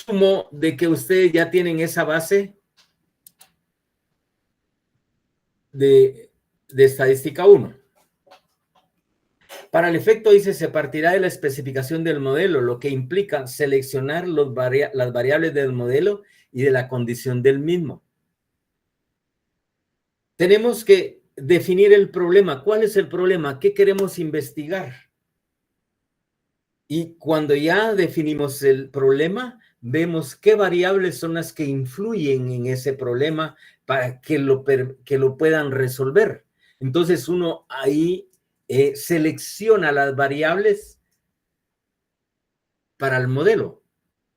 Presumo de que ustedes ya tienen esa base de estadística 1. Para el efecto, dice, se partirá de la especificación del modelo, lo que implica seleccionar las variables del modelo y de la condición del mismo. Tenemos que definir el problema. ¿Cuál es el problema? ¿Qué queremos investigar? Y cuando ya definimos el problema, vemos qué variables son las que influyen en ese problema para que lo puedan resolver. Entonces uno ahí selecciona las variables para el modelo.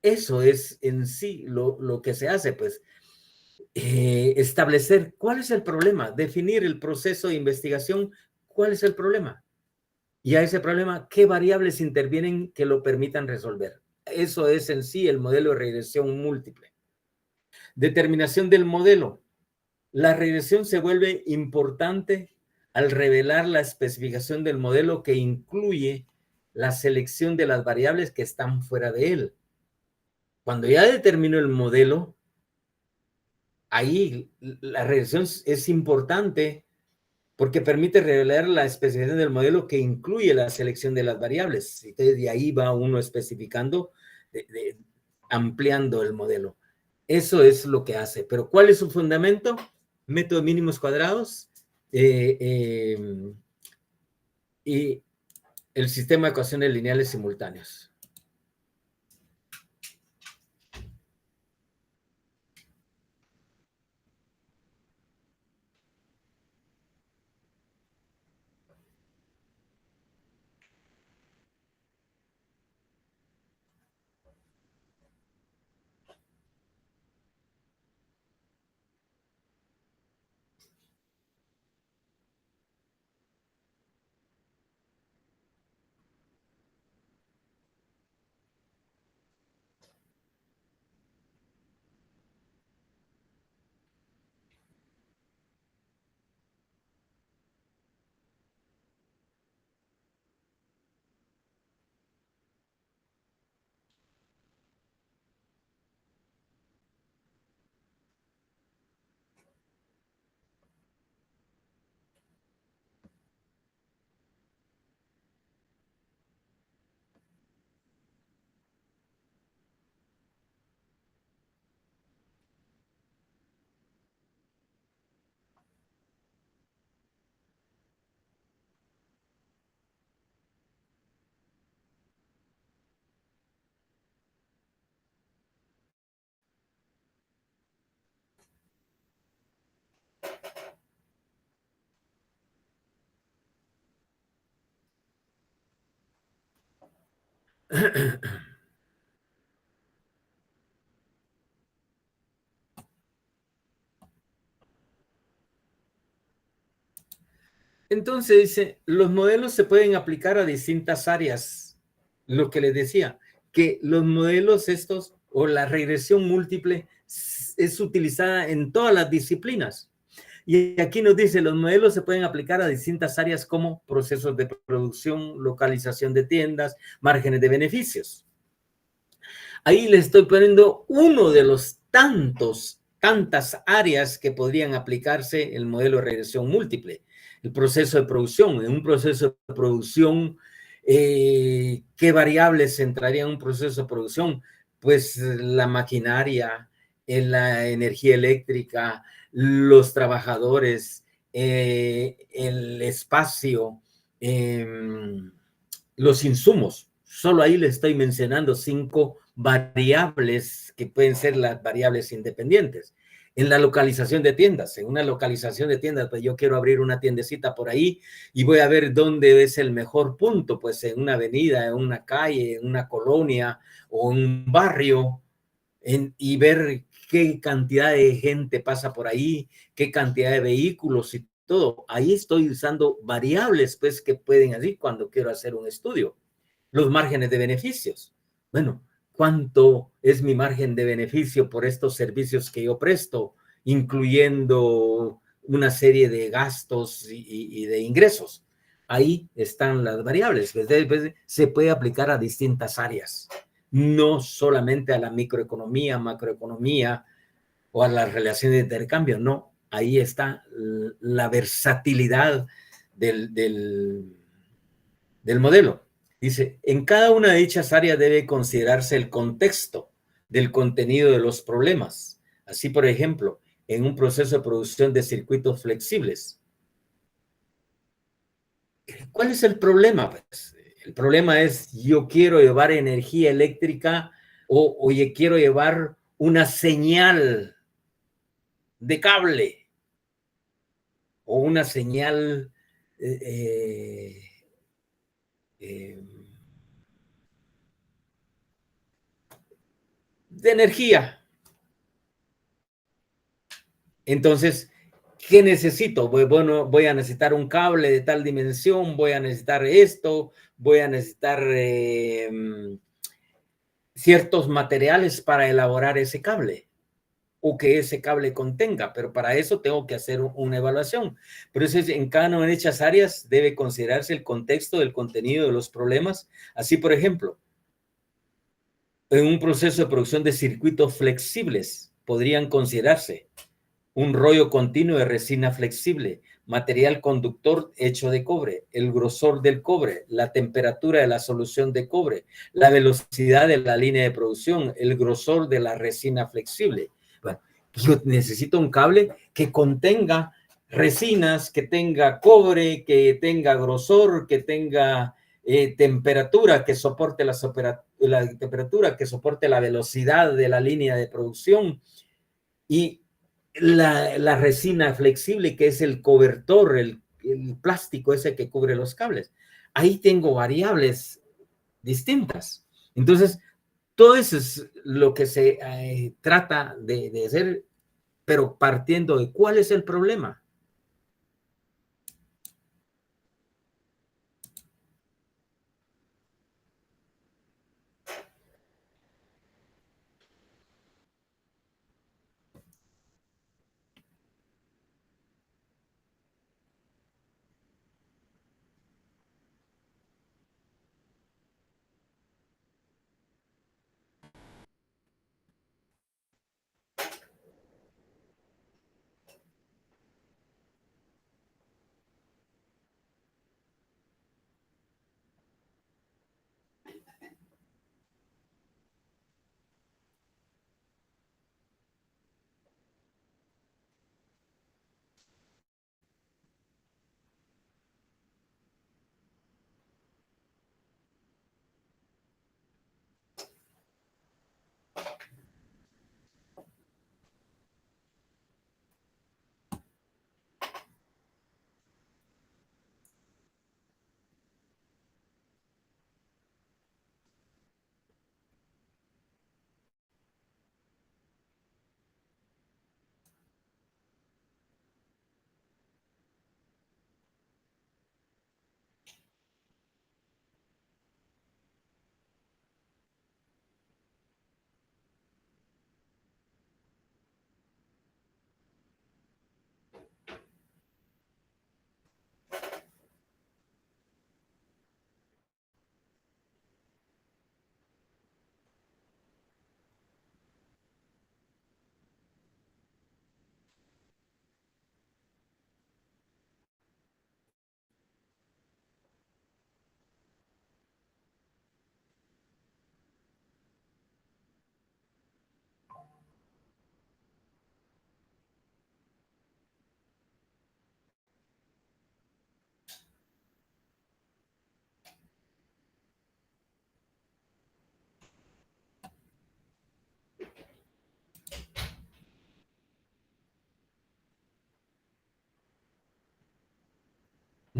Eso es en sí lo que se hace, pues, establecer cuál es el problema, definir el proceso de investigación, cuál es el problema. Y a ese problema, ¿qué variables intervienen que lo permitan resolver? Eso es en sí el modelo de regresión múltiple. Determinación del modelo. La regresión se vuelve importante al revelar la especificación del modelo que incluye la selección de las variables que están fuera de él. Cuando ya determino el modelo, ahí la regresión es importante porque permite revelar la especificación del modelo que incluye la selección de las variables. Entonces, de ahí va uno especificando, ampliando el modelo. Eso es lo que hace. Pero ¿cuál es su fundamento? Método de mínimos cuadrados y el sistema de ecuaciones lineales simultáneos. Entonces dice, los modelos se pueden aplicar a distintas áreas. Lo que les decía, que los modelos estos o la regresión múltiple es utilizada en todas las disciplinas. Y aquí nos dice, los modelos se pueden aplicar a distintas áreas como procesos de producción, localización de tiendas, márgenes de beneficios. Ahí les estoy poniendo uno de los tantas áreas que podrían aplicarse el modelo de regresión múltiple. El proceso de producción. En un proceso de producción, ¿qué variables entrarían en un proceso de producción? Pues la maquinaria, la energía eléctrica, los trabajadores, el espacio, los insumos. Solo ahí les estoy mencionando 5 variables que pueden ser las variables independientes. En la localización de tiendas, en una localización de tiendas, pues yo quiero abrir una tiendecita por ahí y voy a ver dónde es el mejor punto, pues en una avenida, en una calle, en una colonia o en un barrio, y ver qué cantidad de gente pasa por ahí, qué cantidad de vehículos y todo. Ahí estoy usando variables, pues, que pueden así cuando quiero hacer un estudio. Los márgenes de beneficios. Bueno, ¿cuánto es mi margen de beneficio por estos servicios que yo presto, incluyendo una serie de gastos y de ingresos? Ahí están las variables. Pues, se puede aplicar a distintas áreas. no solamente a la microeconomía, macroeconomía o a las relaciones de intercambio, no, ahí está la versatilidad del modelo. Dice, en cada una de dichas áreas debe considerarse el contexto del contenido de los problemas. Así, por ejemplo, en un proceso de producción de circuitos flexibles. ¿Cuál es el problema? Pues, el problema es, yo quiero llevar energía eléctrica o quiero llevar una señal de cable o una señal eh, eh, de energía. Entonces, ¿qué necesito? Bueno, voy a necesitar un cable de tal dimensión, voy a necesitar esto, voy a necesitar ciertos materiales para elaborar ese cable o que ese cable contenga, pero para eso tengo que hacer una evaluación. Pero eso es, en cada una de dichas áreas debe considerarse el contexto del contenido de los problemas. Así, por ejemplo, en un proceso de producción de circuitos flexibles podrían considerarse un rollo continuo de resina flexible, material conductor hecho de cobre, el grosor del cobre, la temperatura de la solución de cobre, la velocidad de la línea de producción, el grosor de la resina flexible. Bueno, yo necesito un cable que contenga resinas, que tenga cobre, que tenga grosor, que tenga temperatura, que soporte la temperatura, que soporte la velocidad de la línea de producción y la resina flexible, que es el cobertor, el plástico ese que cubre los cables. Ahí tengo variables distintas. Entonces, todo eso es lo que se trata de hacer, pero partiendo de cuál es el problema.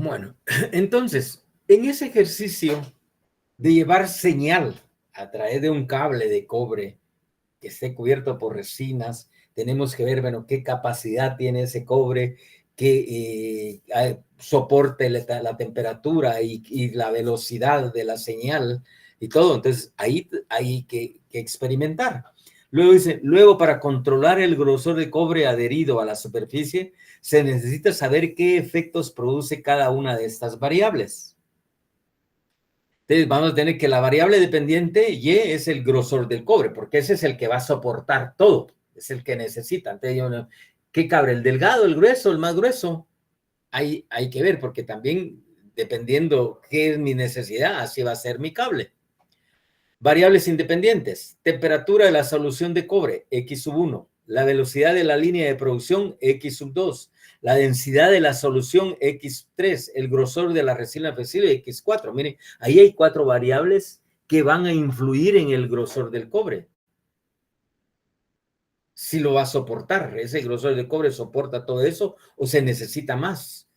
Bueno, entonces, en ese ejercicio de llevar señal a través de un cable de cobre que esté cubierto por resinas, tenemos que ver, bueno, qué capacidad tiene ese cobre, que soporte la temperatura y la velocidad de la señal y todo. Entonces, ahí hay que experimentar. Luego dice, luego para controlar el grosor de cobre adherido a la superficie, se necesita saber qué efectos produce cada una de estas variables. Entonces vamos a tener que la variable dependiente Y es el grosor del cobre, porque ese es el que va a soportar todo, es el que necesita. Entonces, ¿qué cabre? ¿El delgado, el grueso, el más grueso? Hay que ver, porque también dependiendo qué es mi necesidad, así va a ser mi cable. Variables independientes. Temperatura de la solución de cobre, X sub 1. La velocidad de la línea de producción, X sub 2. La densidad de la solución, X sub 3. El grosor de la resina flexible, X 4. Miren, ahí hay 4 variables que van a influir en el grosor del cobre. Si lo va a soportar, ese grosor del cobre soporta todo eso o se necesita más.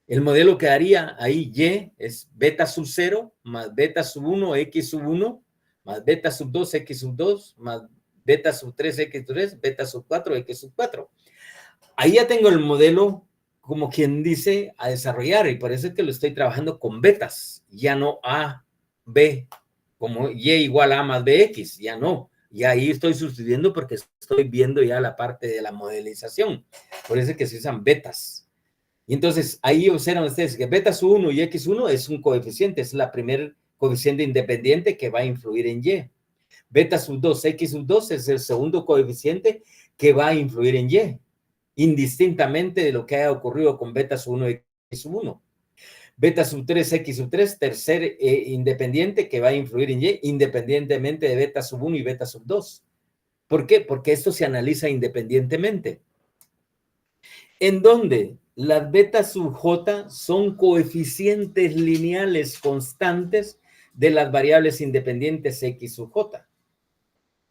El modelo que haría ahí Y es beta sub 0 más beta sub 1, X sub 1, más beta sub 2, X sub 2, más beta sub 3, X sub 3, beta sub 4, X sub 4. Ahí ya tengo el modelo, como quien dice, a desarrollar, y por eso es que lo estoy trabajando con betas, ya no A, B, como Y igual a más BX, ya no. Y ahí estoy sustituyendo porque estoy viendo ya la parte de la modelización. Por eso es que se usan betas. Y entonces ahí observan ustedes que beta sub 1 y X1 es un coeficiente, es la primer coeficiente independiente que va a influir en Y. Beta sub 2, X sub 2 es el segundo coeficiente que va a influir en Y, indistintamente de lo que haya ocurrido con beta sub 1 y X sub 1. Beta sub 3, X sub 3, tercer independiente que va a influir en Y, independientemente de beta sub 1 y beta sub 2. ¿Por qué? Porque esto se analiza independientemente. En donde las betas sub j son coeficientes lineales constantes de las variables independientes x sub j.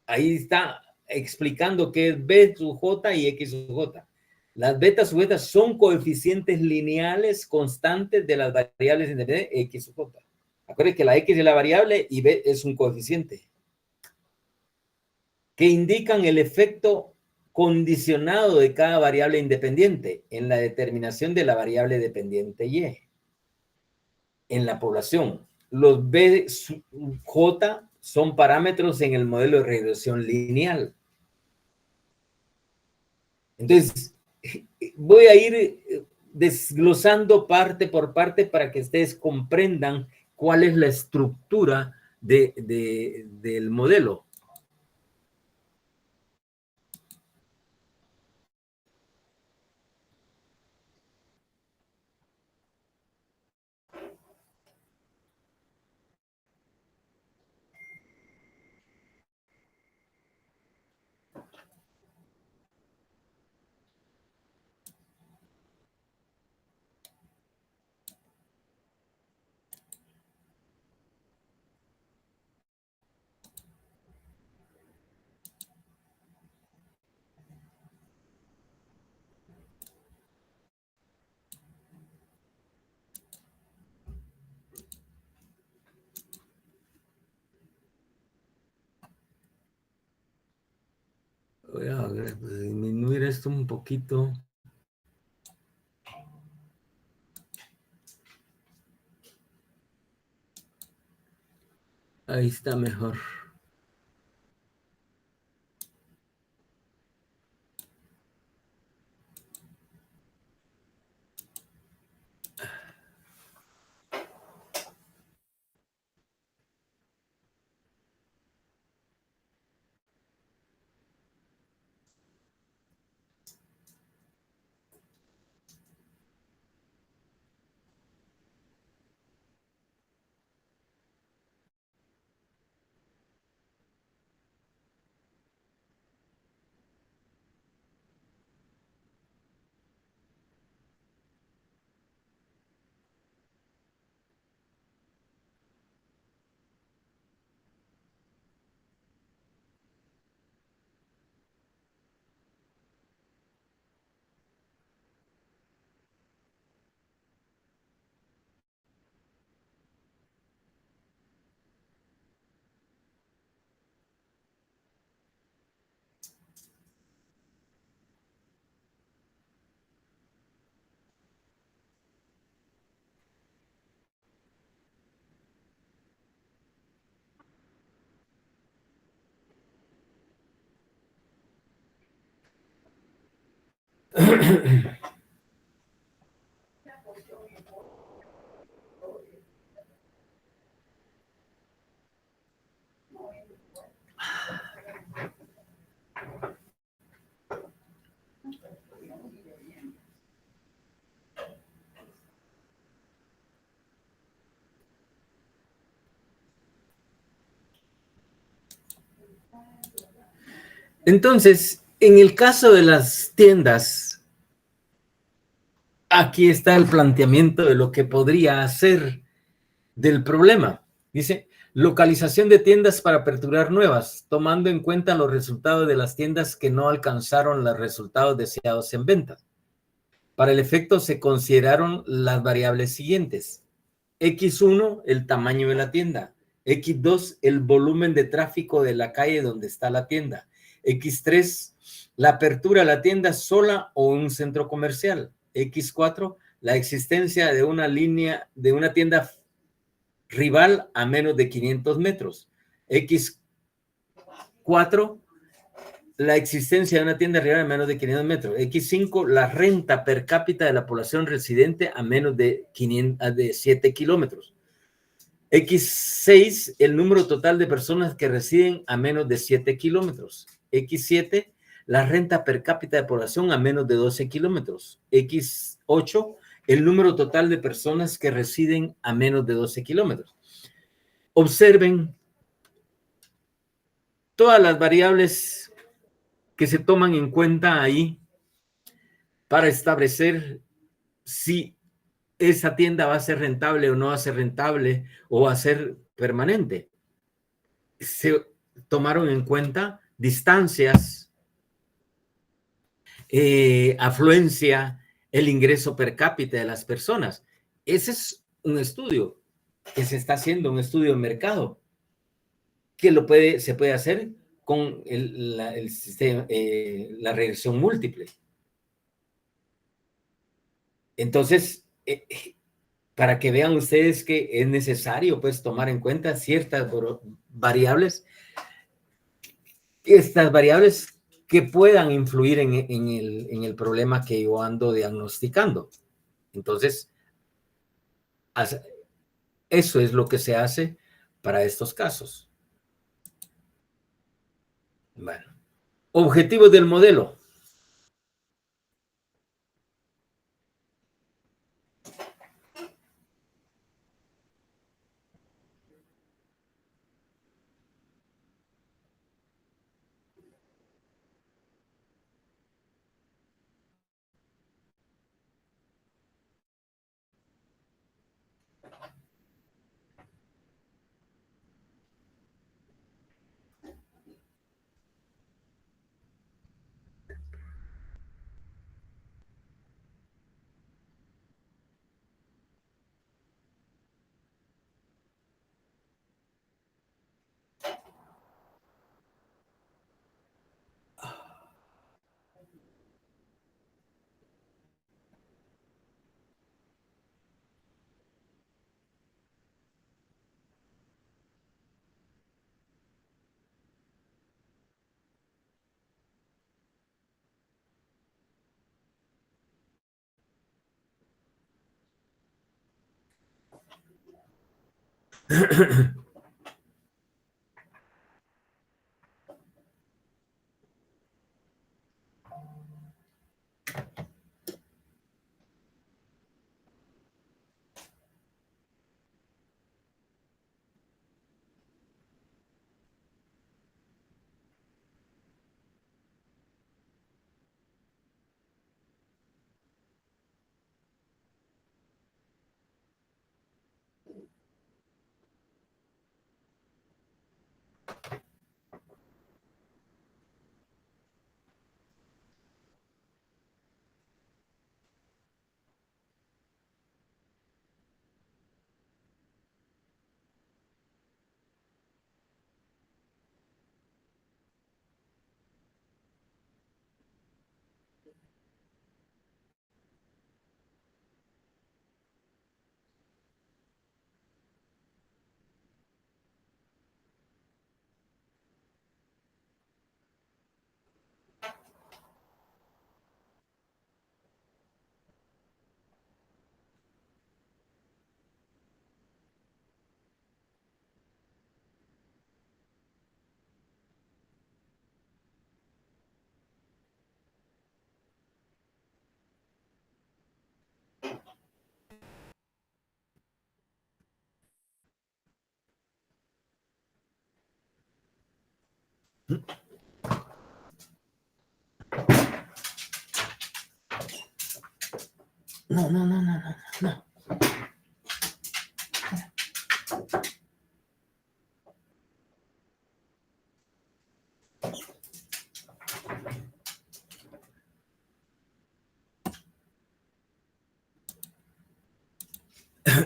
Ahí está explicando qué es b sub j y x sub j. Las betas sub j son coeficientes lineales constantes de las variables independientes x sub j. Acuérdense que la x es la variable y b es un coeficiente que indican el efecto condicionado de cada variable independiente en la determinación de la variable dependiente Y en la población. Los BJ son parámetros en el modelo de regresión lineal. Entonces, voy a ir desglosando parte por parte para que ustedes comprendan cuál es la estructura del modelo. Voy a disminuir esto un poquito. Ahí está mejor. Entonces, en el caso de las tiendas, aquí está el planteamiento de lo que podría hacer del problema. Dice, localización de tiendas para aperturar nuevas, tomando en cuenta los resultados de las tiendas que no alcanzaron los resultados deseados en ventas. Para el efecto se consideraron las variables siguientes. X1, el tamaño de la tienda. X2, el volumen de tráfico de la calle donde está la tienda. X3, la apertura de la tienda sola o un centro comercial. X4, la existencia de una línea, de una tienda rival a menos de 500 metros. X4, la existencia de una tienda rival a menos de 500 metros. X5, la renta per cápita de la población residente a menos de 7 kilómetros. X6, el número total de personas que residen a menos de 7 kilómetros. X7, la renta per cápita de población a menos de 12 kilómetros. X8, el número total de personas que residen a menos de 12 kilómetros. Observen todas las variables que se toman en cuenta ahí para establecer si esa tienda va a ser rentable o no va a ser rentable o va a ser permanente. Se tomaron en cuenta distancias, afluencia, el ingreso per cápita de las personas. Ese es un estudio que se está haciendo, un estudio de mercado, que se puede hacer con el sistema, la regresión múltiple. Entonces, para que vean ustedes que es necesario pues tomar en cuenta ciertas variables, estas variables que puedan influir en el problema que yo ando diagnosticando. Entonces, eso es lo que se hace para estos casos. Bueno, objetivos del modelo. no, no, no, no, no, no.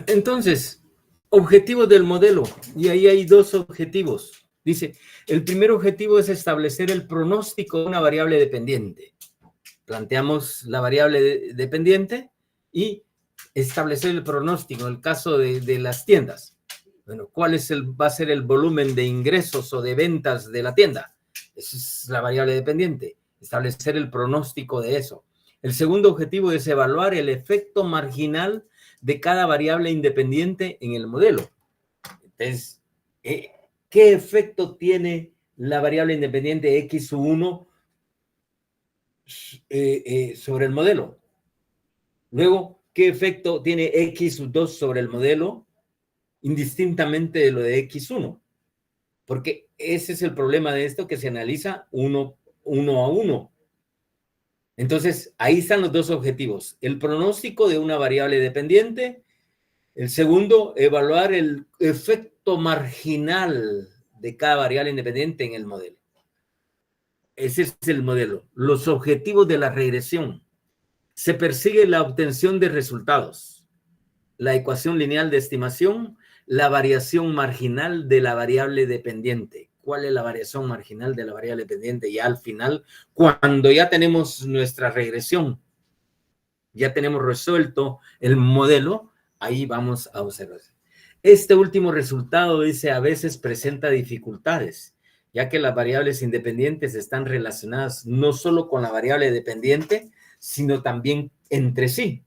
Entonces, objetivos del modelo. Y ahí hay dos objetivos. Dice, el primer objetivo es establecer el pronóstico de una variable dependiente. Planteamos la variable dependiente y establecer el pronóstico. En el caso de las tiendas, bueno, ¿cuál va a ser el volumen de ingresos o de ventas de la tienda? Esa es la variable dependiente. Establecer el pronóstico de eso. El segundo objetivo es evaluar el efecto marginal de cada variable independiente en el modelo. Entonces, ¿qué efecto tiene la variable independiente X1 sobre el modelo? Luego, ¿qué efecto tiene X2 sobre el modelo? Indistintamente de lo de X1. Porque ese es el problema de esto, que se analiza uno a uno. Entonces, ahí están los dos objetivos. El pronóstico de una variable dependiente. El segundo, evaluar el efecto marginal de cada variable independiente en el modelo. Ese es el modelo. Los objetivos de la regresión. Se persigue la obtención de resultados, la ecuación lineal de estimación, la variación marginal de la variable dependiente. ¿Cuál es la variación marginal de la variable dependiente? Ya al final, cuando ya tenemos nuestra regresión, ya tenemos resuelto el modelo, ahí vamos a observar. Este último resultado dice a veces presenta dificultades, ya que las variables independientes están relacionadas no solo con la variable dependiente, sino también entre sí.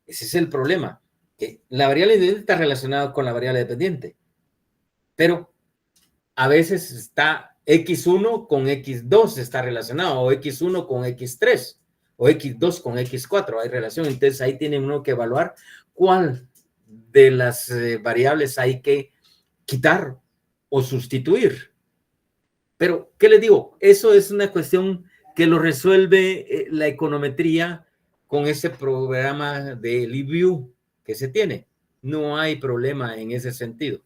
Ese es el problema, que la variable independiente está relacionada con la variable dependiente, pero a veces está X1 con X2 está relacionado, o X1 con X3, o X2 con X4, hay relación. Entonces ahí tiene uno que evaluar cuál de las variables hay que quitar o sustituir. Pero, ¿qué les digo? Eso es una cuestión que lo resuelve la econometría con ese programa de LibView que se tiene. No hay problema en ese sentido.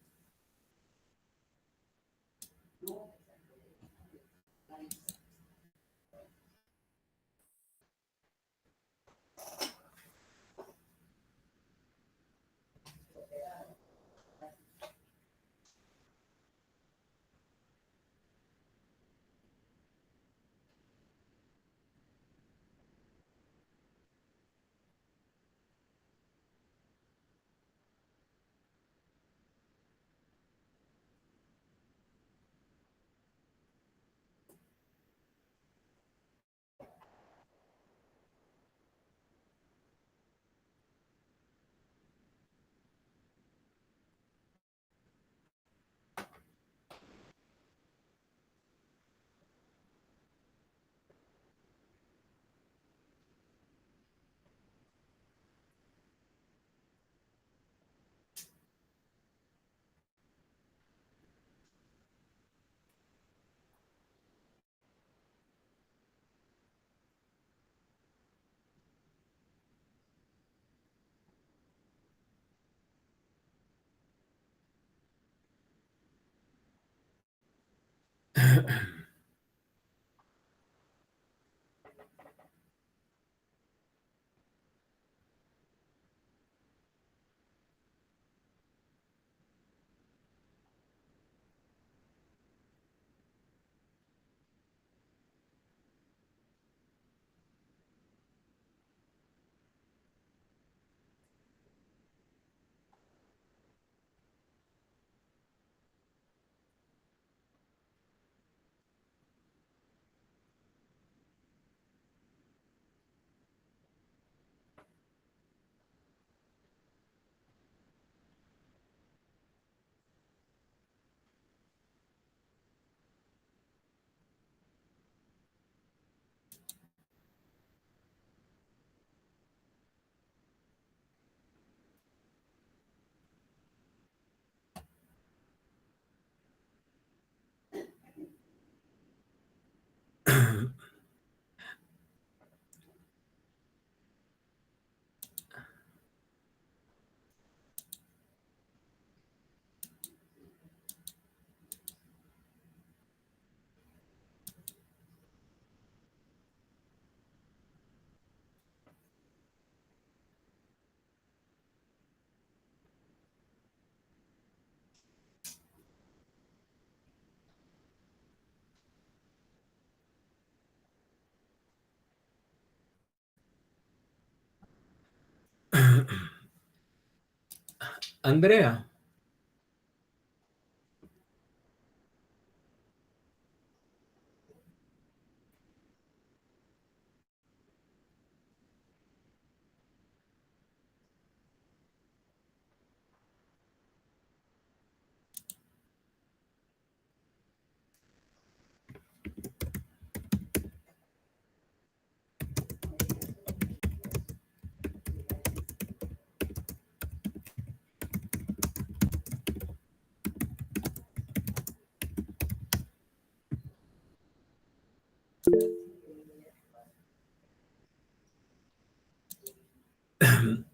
Andrea.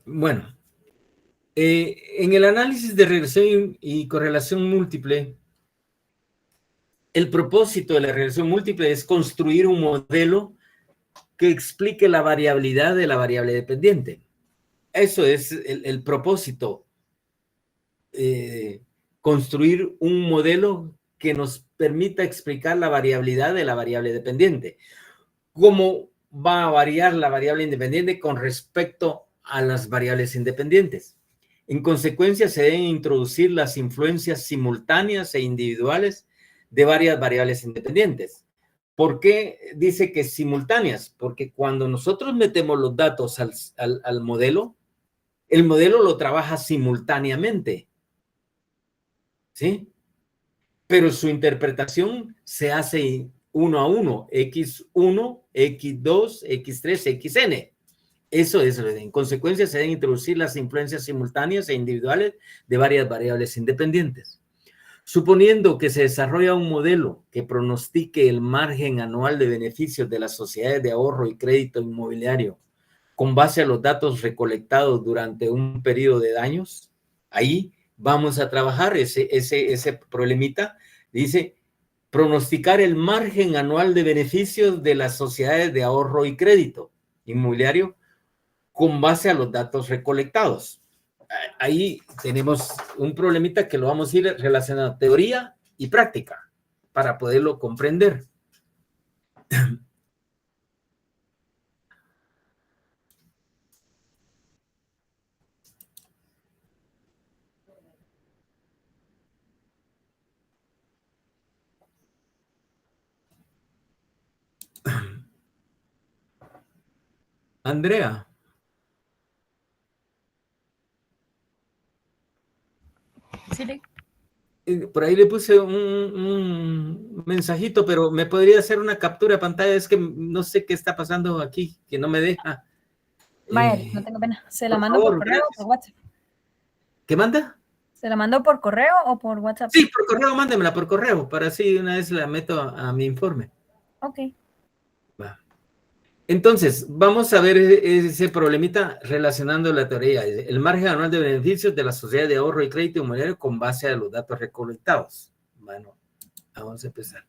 Bueno, en el análisis de regresión y correlación múltiple, el propósito de la regresión múltiple es construir un modelo que explique la variabilidad de la variable dependiente. Eso es el propósito, construir un modelo que nos permita explicar la variabilidad de la variable dependiente. ¿Cómo va a variar la variable independiente con respecto a las variables independientes? En consecuencia, se deben introducir las influencias simultáneas e individuales de varias variables independientes. ¿Por qué dice que simultáneas? Porque cuando nosotros metemos los datos al modelo, el modelo lo trabaja simultáneamente, ¿sí? Pero su interpretación se hace uno a uno, X1, X2, X3, XN. Eso es, en consecuencia se deben introducir las influencias simultáneas e individuales de varias variables independientes. Suponiendo que se desarrolla un modelo que pronostique el margen anual de beneficios de las sociedades de ahorro y crédito inmobiliario con base a los datos recolectados durante un periodo de años, ahí vamos a trabajar ese problemita. Dice, pronosticar el margen anual de beneficios de las sociedades de ahorro y crédito inmobiliario con base a los datos recolectados. Ahí tenemos un problemita que lo vamos a ir relacionando teoría y práctica para poderlo comprender. Andrea. Sí, Por ahí le puse un mensajito, pero me podría hacer una captura de pantalla. Es que no sé qué está pasando aquí, que no me deja. vaya, no tengo pena. ¿Se la Por mando por favor, correo o gracias. por WhatsApp? ¿Qué manda? ¿Se la mando por correo o por WhatsApp? Sí, por correo, mándemela por correo, para así una vez la meto a mi informe. Ok. Va. Entonces, vamos a ver ese problemita relacionando la teoría. El margen anual de beneficios de la sociedad de ahorro y crédito inmobiliario con base a los datos recolectados. Bueno, vamos a empezar.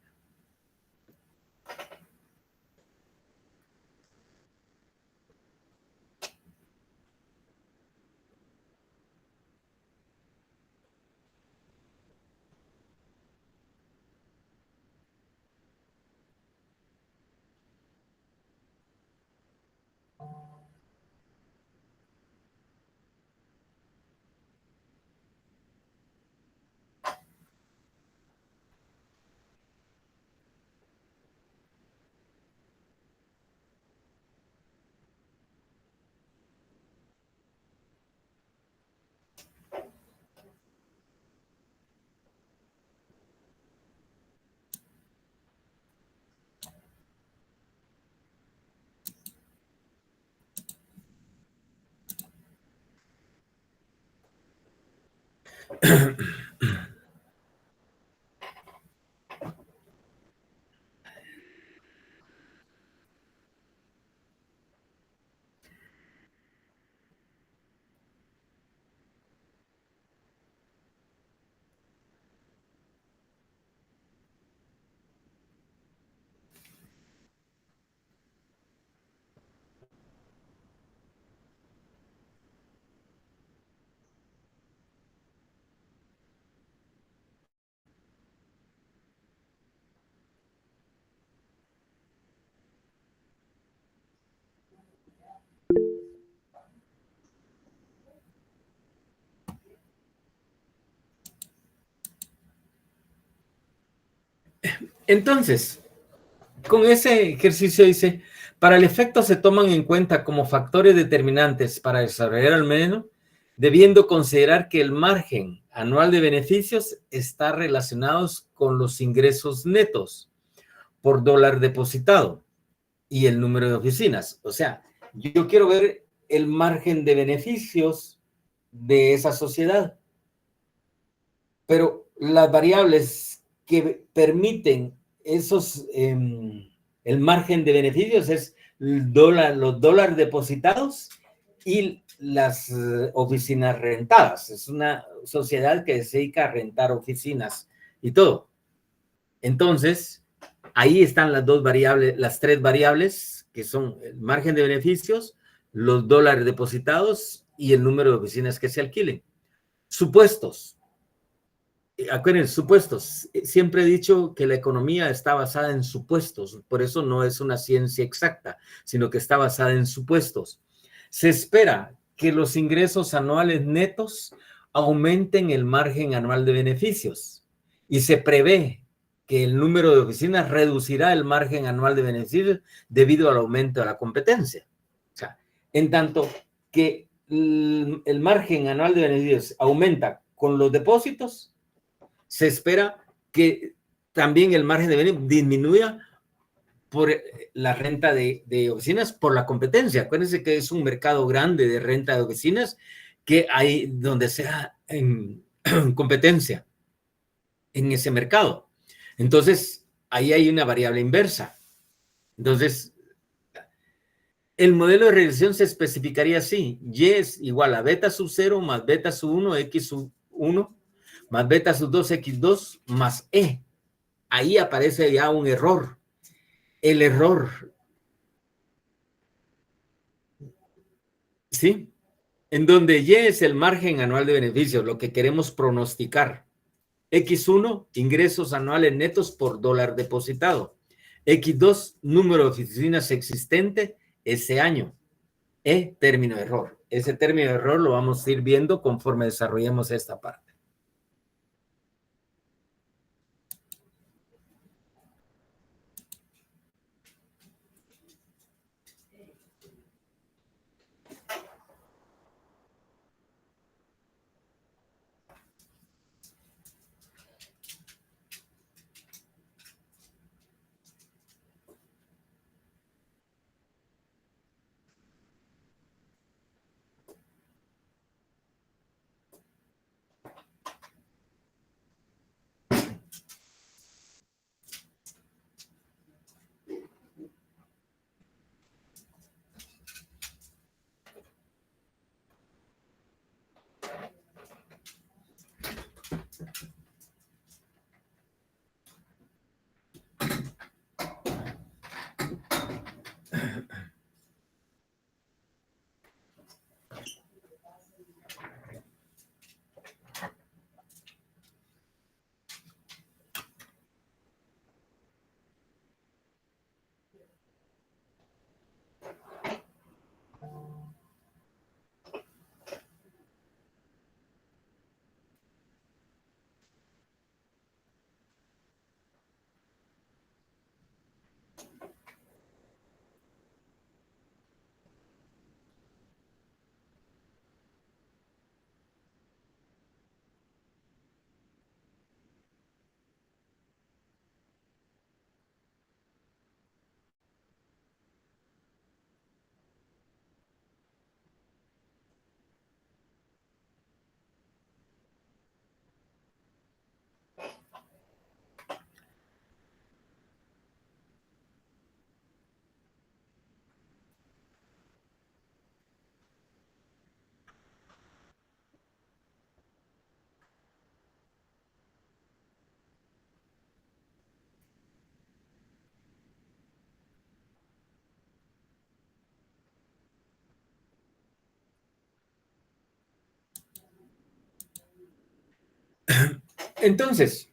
Entonces, con ese ejercicio dice, para el efecto se toman en cuenta como factores determinantes para desarrollar al menos, debiendo considerar que el margen anual de beneficios está relacionado con los ingresos netos por dólar depositado y el número de oficinas. O sea, yo quiero ver el margen de beneficios de esa sociedad, pero las variables que permiten esos, el margen de beneficios es los dólares depositados y las oficinas rentadas. Es una sociedad que se dedica a rentar oficinas y todo. Entonces, ahí están las dos variables, las tres variables, que son el margen de beneficios, los dólares depositados y el número de oficinas que se alquilen. Supuestos. Acuérdense, supuestos. Siempre he dicho que la economía está basada en supuestos, por eso no es una ciencia exacta, sino que está basada en supuestos. Se espera que los ingresos anuales netos aumenten el margen anual de beneficios y se prevé que el número de oficinas reducirá el margen anual de beneficios debido al aumento de la competencia. O sea, en tanto que el margen anual de beneficios aumenta con los depósitos, se espera que también el margen de beneficio disminuya por la renta de oficinas, por la competencia. Acuérdense que es un mercado grande de renta de oficinas que hay donde sea en competencia en ese mercado. Entonces, ahí hay una variable inversa. Entonces, el modelo de regresión se especificaría así. Y es igual a beta sub 0 más beta sub 1, x sub 1, más beta sub 2, x2, más e. Ahí aparece ya un error. El error, ¿sí? En donde Y es el margen anual de beneficios, lo que queremos pronosticar. X1, ingresos anuales netos por dólar depositado. X2, número de oficinas existente ese año. E, término de error. Ese término de error lo vamos a ir viendo conforme desarrollemos esta parte. Entonces,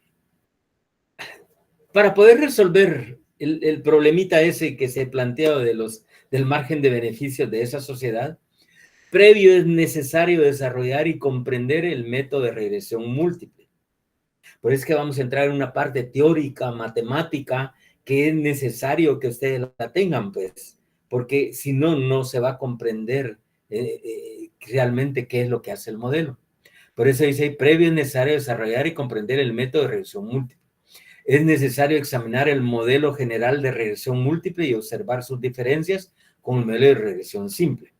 para poder resolver el problemita ese que se plantea del margen de beneficios de esa sociedad, previo es necesario desarrollar y comprender el método de regresión múltiple. Por eso es que vamos a entrar en una parte teórica, matemática, que es necesario que ustedes la tengan, pues, porque si no, no se va a comprender realmente qué es lo que hace el modelo. Por eso dice, previo es necesario desarrollar y comprender el método de regresión múltiple. Es necesario examinar el modelo general de regresión múltiple y observar sus diferencias con el modelo de regresión simple.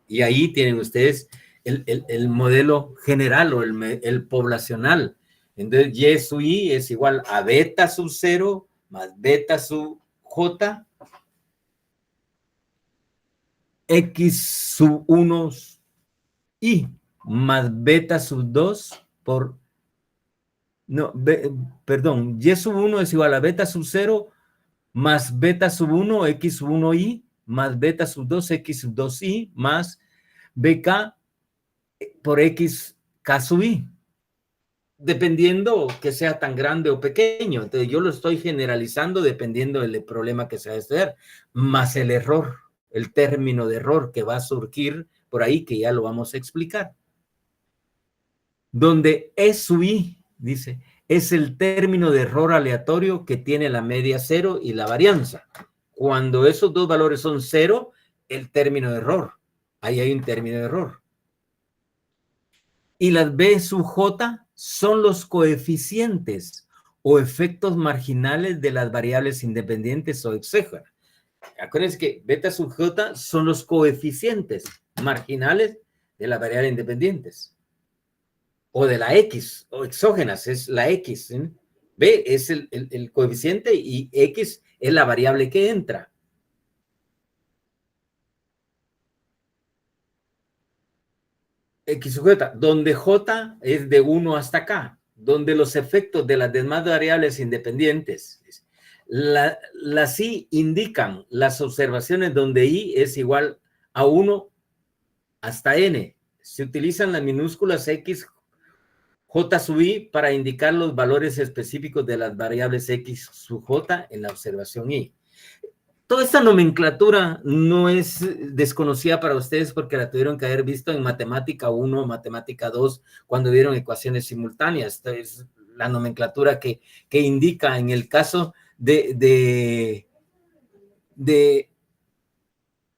Y ahí tienen ustedes el modelo general o el poblacional. Entonces, Y sub I es igual a beta sub 0 más beta sub J, X sub 1 I más beta sub 2 por... No, perdón, Y sub 1 es igual a beta sub 0 más beta sub 1, X sub 1I, más beta sub 2, X sub 2I, más BK por X, K sub I. Dependiendo que sea tan grande o pequeño. Entonces, yo lo estoy generalizando dependiendo del problema que se va a estudiar, más el error, el término de error que va a surgir por ahí, que ya lo vamos a explicar. Donde E sub I, dice, es el término de error aleatorio que tiene la media cero y la varianza. Cuando esos dos valores son cero, el término de error. Ahí hay un término de error. Y las B sub J son los coeficientes o efectos marginales de las variables independientes o exógenas. Acuérdense que beta sub J son los coeficientes marginales de las variables independientes. O de la X, o exógenas, es la X. ¿Sí? B es el coeficiente y X es la variable que entra. X sub J, donde J es de 1 hasta K, donde los efectos de las demás variables independientes, las I indican las observaciones donde I es igual a 1 hasta N. Se utilizan las minúsculas X, J sub I para indicar los valores específicos de las variables X sub J en la observación I. Toda esta nomenclatura no es desconocida para ustedes porque la tuvieron que haber visto en matemática 1, matemática 2, cuando vieron ecuaciones simultáneas. Esta es la nomenclatura que indica en el caso de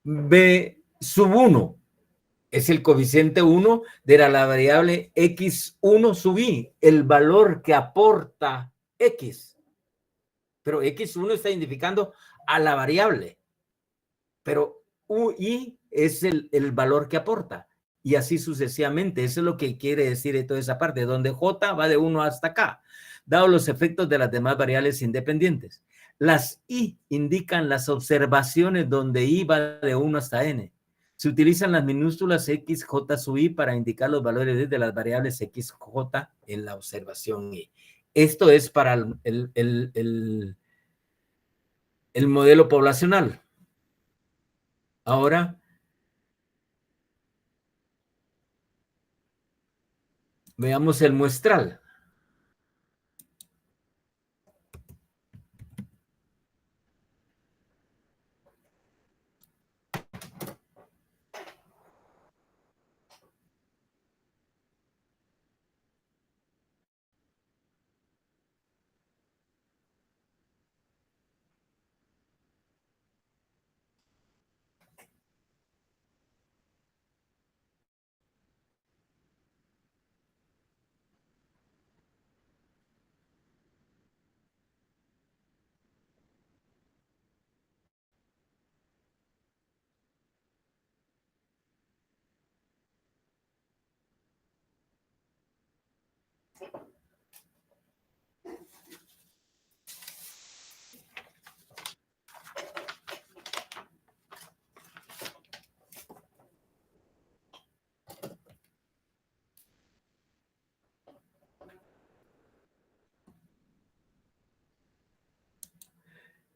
B sub 1. Es el coeficiente 1 de la variable X1 sub I, el valor que aporta X. Pero X1 está identificando a la variable. Pero UI es el valor que aporta. Y así sucesivamente. Eso es lo que quiere decir toda esa parte, donde J va de 1 hasta K, dado los efectos de las demás variables independientes. Las I indican las observaciones donde I va de 1 hasta N. Se utilizan las minúsculas X, J sub I para indicar los valores de las variables X, J en la observación I. Esto es para el modelo poblacional. Ahora, veamos el muestral.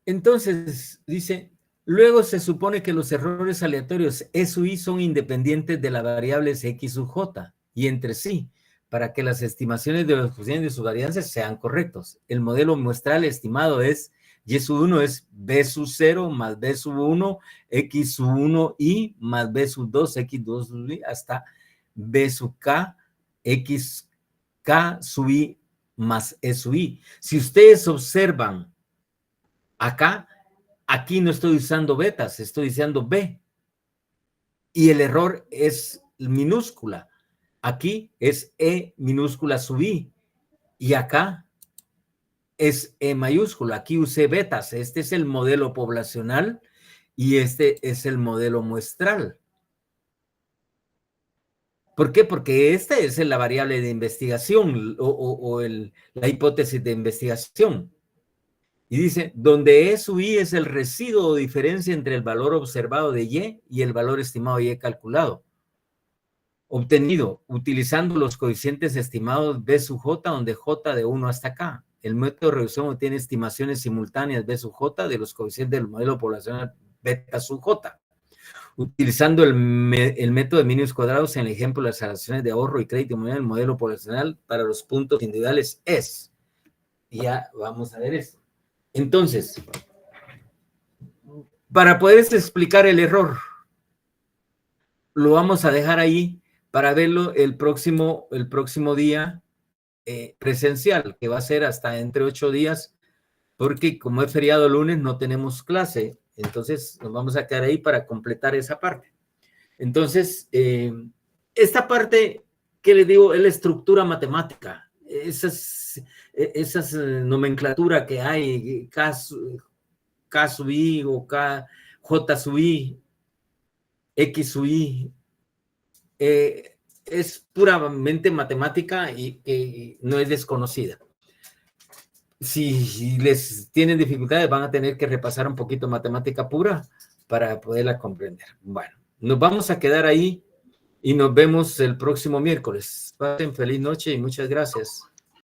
Entonces, dice, luego se supone que los errores aleatorios E sub I son independientes de las variables X sub J y entre sí, para que las estimaciones de los coeficientes de sus varianzas sean correctos. El modelo muestral estimado es Y sub 1 es B sub 0 más B sub 1, X sub 1 I más B sub 2, X 2 sub I hasta B sub K, X K sub I más E sub I. Si ustedes observan acá, aquí no estoy usando betas, estoy usando B. Y el error es minúscula. Aquí es E minúscula sub I. Y acá es E mayúscula. Aquí usé betas. Este es el modelo poblacional y este es el modelo muestral. ¿Por qué? Porque esta es la variable de investigación la hipótesis de investigación. Y dice, donde E sub I es el residuo o diferencia entre el valor observado de Y el valor estimado de Y calculado. Obtenido utilizando los coeficientes estimados B sub J, donde J de 1 hasta acá. El método de reducción obtiene estimaciones simultáneas B sub J de los coeficientes del modelo poblacional beta sub J. Utilizando el método de mínimos cuadrados en el ejemplo de las relaciones de ahorro y crédito monetario, el modelo poblacional para los puntos individuales es. Y ya vamos a ver esto. Entonces, para poder explicar el error, lo vamos a dejar ahí para verlo el próximo día presencial, que va a ser hasta entre 8 días, porque como es feriado el lunes no tenemos clase, entonces nos vamos a quedar ahí para completar esa parte. Entonces, esta parte que les digo es la estructura matemática, esas nomenclatura que hay, K sub I o J sub I, X sub I, es puramente matemática y no es desconocida. Si les tienen dificultades, van a tener que repasar un poquito matemática pura para poderla comprender. Bueno, nos vamos a quedar ahí y nos vemos el próximo miércoles. Pasen feliz noche y muchas gracias.